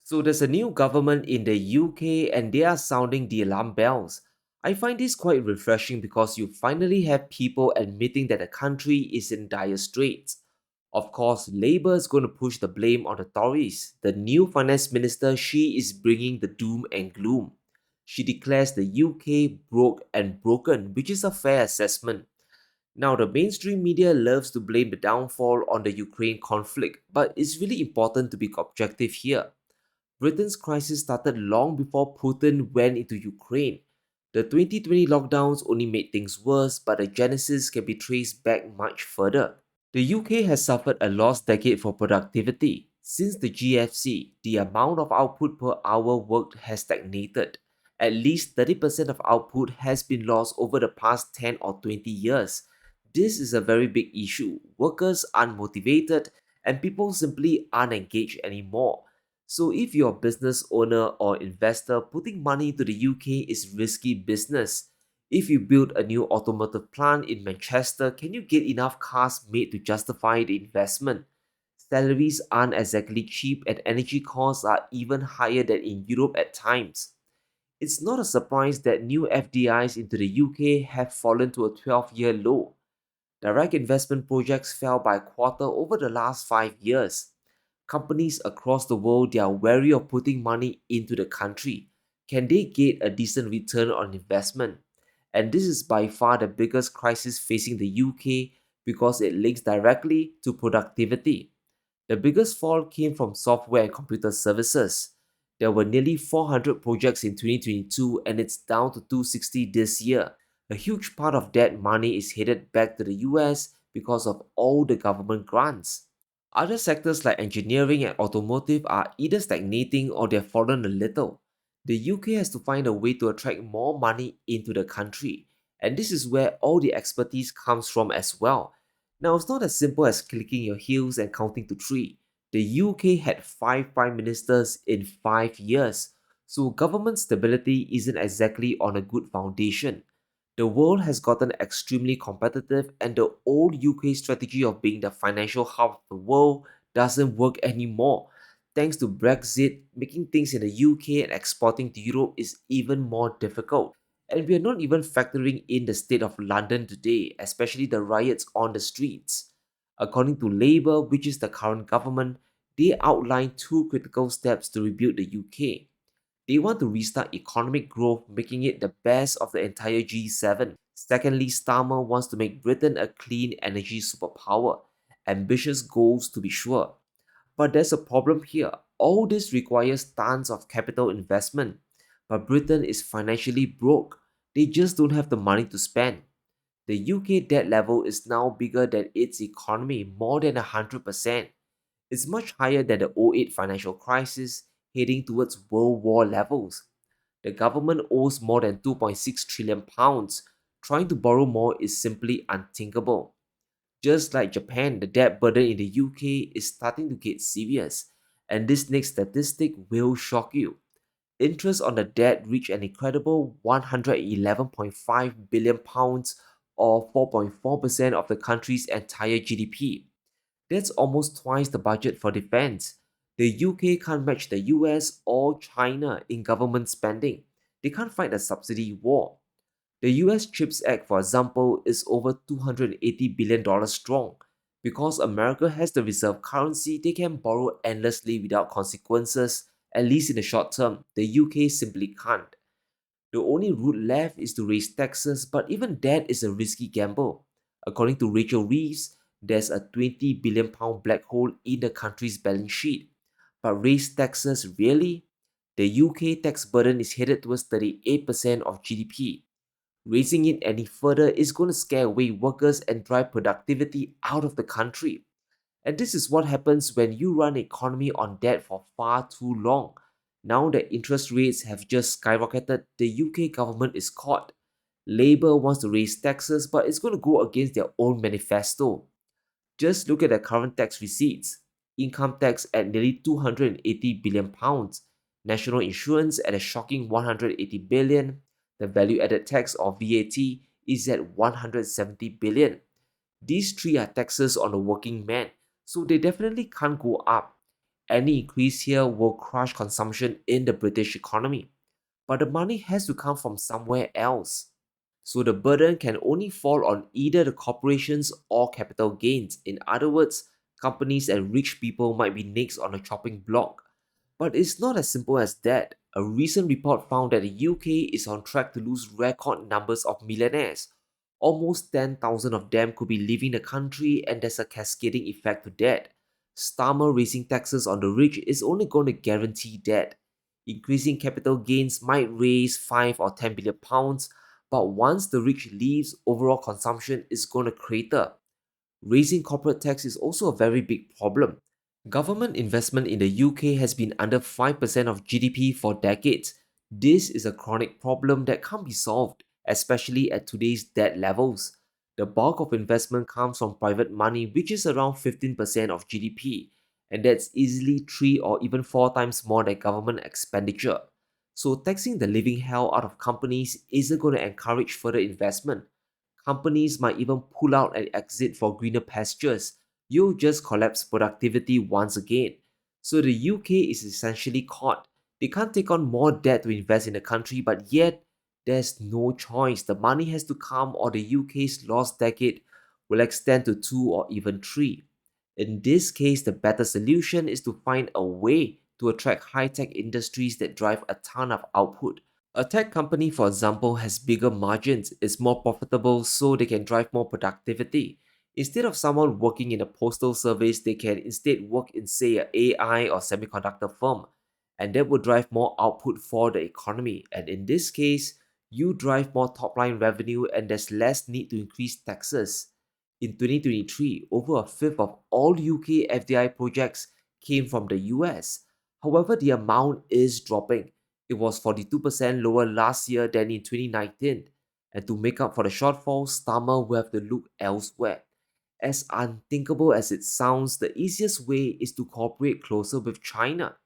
So there's a new government in the UK and they are sounding the alarm bells. I find this quite refreshing because you finally have people admitting that the country is in dire straits. Of course, Labour is going to push the blame on the Tories. The new finance minister, she is bringing the doom and gloom. She declares the UK broke and broken, which is a fair assessment. Now, the mainstream media loves to blame the downfall on the Ukraine conflict, but it's really important to be objective here. Britain's crisis started long before Putin went into Ukraine. The 2020 lockdowns only made things worse, but the genesis can be traced back much further. The UK has suffered a lost decade for productivity. Since the GFC, the amount of output per hour worked has stagnated. At least 30% of output has been lost over the past 10 or 20 years. This is a very big issue. Workers aren't motivated and people simply aren't engaged anymore. So if you're a business owner or investor, putting money into the UK is risky business. If you build a new automotive plant in Manchester, can you get enough cars made to justify the investment? Salaries aren't exactly cheap and energy costs are even higher than in Europe at times. It's not a surprise that new FDIs into the UK have fallen to a 12-year low. Direct investment projects fell by a quarter over the last 5 years. Companies across the world they are wary of putting money into the country. Can they get a decent return on investment? And this is by far the biggest crisis facing the UK because it links directly to productivity. The biggest fall came from software and computer services. There were nearly 400 projects in 2022 and it's down to 260 this year. A huge part of that money is headed back to the US because of all the government grants. Other sectors like engineering and automotive are either stagnating or they've fallen a little. The UK has to find a way to attract more money into the country, and this is where all the expertise comes from as well. Now, it's not as simple as clicking your heels and counting to three. The UK had 5 prime ministers in 5 years, so government stability isn't exactly on a good foundation. The world has gotten extremely competitive, and the old UK strategy of being the financial hub of the world doesn't work anymore. Thanks to Brexit, making things in the UK and exporting to Europe is even more difficult. And we are not even factoring in the state of London today, especially the riots on the streets. According to Labour, which is the current government, they outlined two critical steps to rebuild the UK. They want to restart economic growth, making it the best of the entire G7. Secondly, Starmer wants to make Britain a clean energy superpower. Ambitious goals to be sure. But there's a problem here. All this requires tons of capital investment. But Britain is financially broke. They just don't have the money to spend. The UK debt level is now bigger than its economy, more than 100%. It's much higher than the '08 financial crisis, heading towards World War levels. The government owes more than £2.6 trillion. Trying to borrow more is simply unthinkable. Just like Japan, the debt burden in the UK is starting to get serious, and this next statistic will shock you. Interest on the debt reached an incredible £111.5 billion, or 4.4% of the country's entire GDP. That's almost twice the budget for defense. The UK can't match the US or China in government spending. They can't fight a subsidy war. The US CHIPS Act, for example, is over $280 billion strong. Because America has the reserve currency, they can borrow endlessly without consequences, at least in the short term. The UK simply can't. The only route left is to raise taxes, but even that is a risky gamble. According to Rachel Reeves, there's a £20 billion black hole in the country's balance sheet. But raise taxes really? The UK tax burden is headed towards 38% of GDP. Raising it any further is going to scare away workers and drive productivity out of the country. And this is what happens when you run an economy on debt for far too long. Now that interest rates have just skyrocketed, the UK government is caught. Labour wants to raise taxes, but it's going to go against their own manifesto. Just look at the current tax receipts. Income tax at nearly £280 billion, national insurance at a shocking £180 billion, the value added tax or VAT is at £170 billion. These three are taxes on the working man, so they definitely can't go up. Any increase here will crush consumption in the British economy, but the money has to come from somewhere else. So the burden can only fall on either the corporations or capital gains. In other words, companies and rich people might be next on the chopping block. But it's not as simple as that. A recent report found that the UK is on track to lose record numbers of millionaires. Almost 10,000 of them could be leaving the country, and there's a cascading effect to that. Starmer raising taxes on the rich is only going to guarantee that. Increasing capital gains might raise 5 or 10 billion pounds, but once the rich leaves, overall consumption is going to crater. Raising corporate tax is also a very big problem. Government investment in the UK has been under 5% of GDP for decades. This is a chronic problem that can't be solved, especially at today's debt levels. The bulk of investment comes from private money, which is around 15% of GDP, and that's easily 3 or even 4 times more than government expenditure. So, taxing the living hell out of companies isn't going to encourage further investment. Companies might even pull out and exit for greener pastures. You'll just collapse productivity once again. So the UK is essentially caught. They can't take on more debt to invest in the country, but yet there's no choice. The money has to come, or the UK's lost decade will extend to 2 or even 3. In this case, the better solution is to find a way to attract high tech industries that drive a ton of output. A tech company, for example, has bigger margins, is more profitable, so they can drive more productivity. Instead of someone working in a postal service, they can instead work in, say, a AI or semiconductor firm, and that will drive more output for the economy. And in this case, you drive more top line revenue, and there's less need to increase taxes. In 2023, over a fifth of all UK FDI projects came from the US. However, the amount is dropping. It was 42% lower last year than in 2019, and to make up for the shortfall, Starmer will have to look elsewhere. As unthinkable as it sounds, the easiest way is to cooperate closer with China.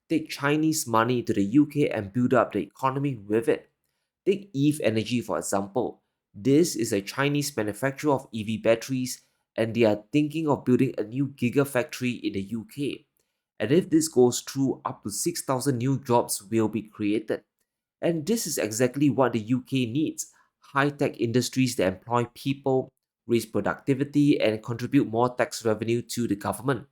Take Chinese money to the UK and build up the economy with it. Take Eve Energy for example. This is a Chinese manufacturer of EV batteries, and they are thinking of building a new gigafactory in the UK. And if this goes through, up to 6,000 new jobs will be created. And this is exactly what the UK needs: high tech industries that employ people, raise productivity, and contribute more tax revenue to the government.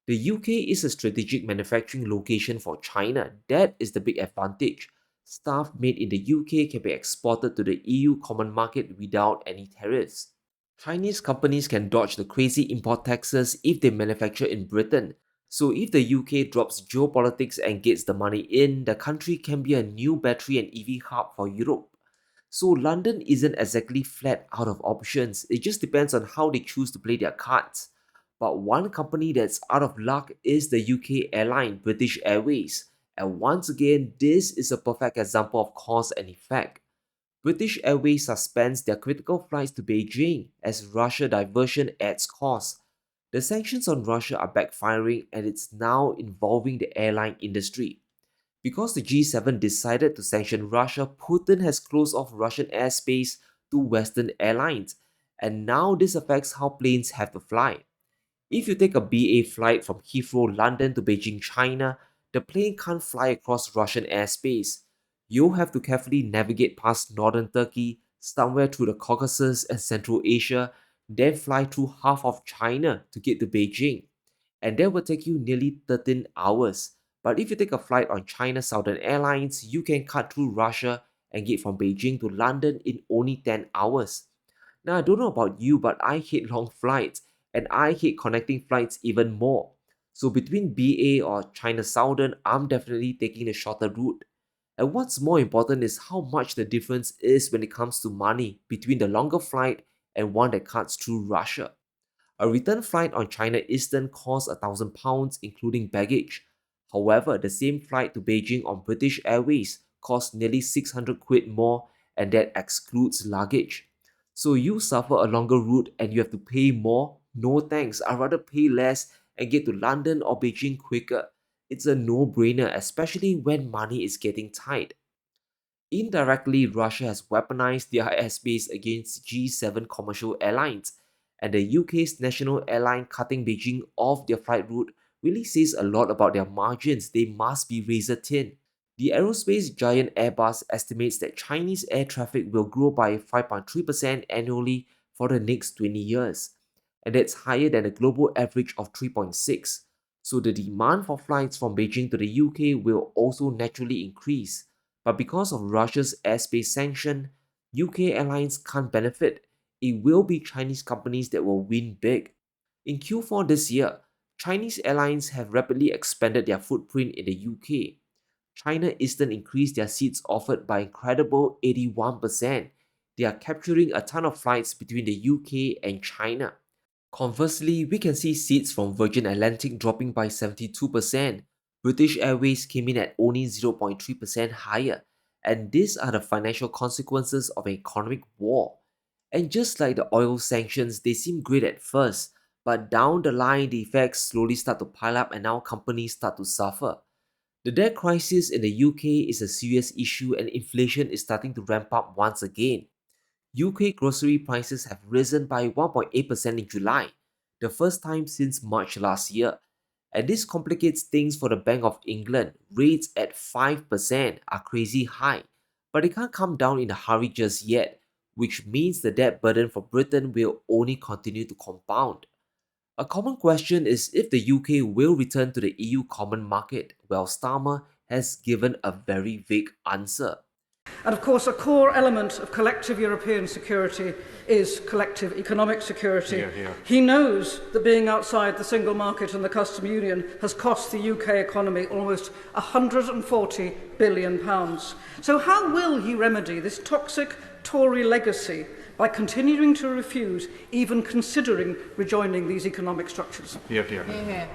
The UK is a strategic manufacturing location for China. That is the big advantage. Stuff made in the UK can be exported to the EU common market without any tariffs. Chinese companies can dodge the crazy import taxes if they manufacture in Britain. So if the UK drops geopolitics and gets the money in, the country can be a new battery and EV hub for Europe. So London isn't exactly flat out of options. It just depends on how they choose to play their cards. But one company that's out of luck is the UK airline British Airways. And once again, this is a perfect example of cause and effect. British Airways suspends their critical flights to Beijing as Russia diversion adds costs. The sanctions on Russia are backfiring, and it's now involving the airline industry. Because the G7 decided to sanction Russia, Putin has closed off Russian airspace to Western airlines, and now this affects how planes have to fly. If you take a BA flight from Heathrow, London to Beijing, China, the plane can't fly across Russian airspace. You'll have to carefully navigate past northern Turkey, somewhere through the Caucasus and Central Asia, then fly through half of China to get to Beijing. And that will take you nearly 13 hours. But if you take a flight on China Southern Airlines, you can cut through Russia and get from Beijing to London in only 10 hours. Now, I don't know about you, but I hate long flights, and I hate connecting flights even more. So between BA or China Southern, I'm definitely taking the shorter route. And what's more important is how much the difference is when it comes to money between the longer flight and one that cuts through Russia. A return flight on China Eastern costs £1,000 including baggage. However, the same flight to Beijing on British Airways costs nearly 600 quid more, and that excludes luggage. So you suffer a longer route and you have to pay more? No thanks, I'd rather pay less and get to London or Beijing quicker. It's a no-brainer, especially when money is getting tight. Indirectly, Russia has weaponized their airspace against G7 commercial airlines, and the UK's national airline cutting Beijing off their flight route really says a lot about their margins. They must be razor thin. The aerospace giant Airbus estimates that Chinese air traffic will grow by 5.3% annually for the next 20 years, and that's higher than the global average of 3.6. So the demand for flights from Beijing to the UK will also naturally increase. But because of Russia's airspace sanction, UK airlines can't benefit. It will be Chinese companies that will win big. In Q4 this year, Chinese airlines have rapidly expanded their footprint in the UK. China Eastern increased their seats offered by incredible 81%. They are capturing a ton of flights between the UK and China. Conversely, we can see seats from Virgin Atlantic dropping by 72%. British Airways came in at only 0.3% higher, and these are the financial consequences of an economic war. And just like the oil sanctions, they seem great at first, but down the line, the effects slowly start to pile up and now companies start to suffer. The debt crisis in the UK is a serious issue and inflation is starting to ramp up once again. UK grocery prices have risen by 1.8% in July, the first time since March last year. And this complicates things for the Bank of England. Rates at 5% are crazy high, but they can't come down in a hurry just yet, which means the debt burden for Britain will only continue to compound. A common question is if the UK will return to the EU common market. Well, Starmer has given a very vague answer. And of course, a core element of collective European security is collective economic security. Here, here. He knows that being outside the single market and the custom union has cost the UK economy almost £140 billion. So how will he remedy this toxic Tory legacy by continuing to refuse even considering rejoining these economic structures? Here, here. Yeah.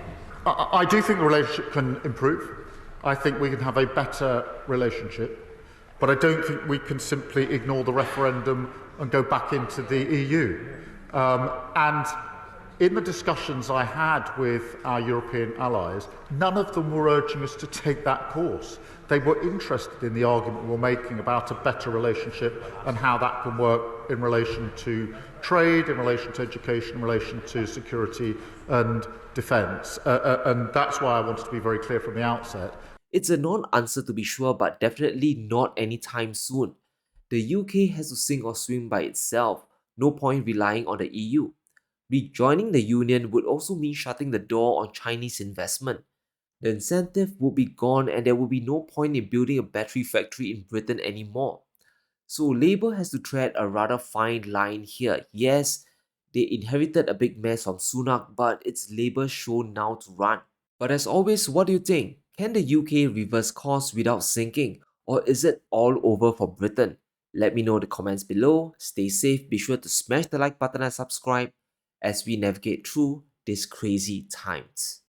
I do think the relationship can improve. I think we can have a better relationship. But I don't think we can simply ignore the referendum and go back into the EU. And in the discussions I had with our European allies, none of them were urging us to take that course. They were interested in the argument we're making about a better relationship and how that can work in relation to trade, in relation to education, in relation to security and defence. And that's why I wanted to be very clear from the outset. It's a non-answer to be sure, but definitely not anytime soon. The UK has to sink or swim by itself, no point relying on the EU. Rejoining the union would also mean shutting the door on Chinese investment. The incentive would be gone and there would be no point in building a battery factory in Britain anymore. So Labour has to tread a rather fine line here. Yes, they inherited a big mess from Sunak, but it's Labour's show now to run. But as always, what do you think? Can the UK reverse course without sinking? Or is it all over for Britain? Let me know in the comments below. Stay safe, be sure to smash the like button and subscribe as we navigate through these crazy times.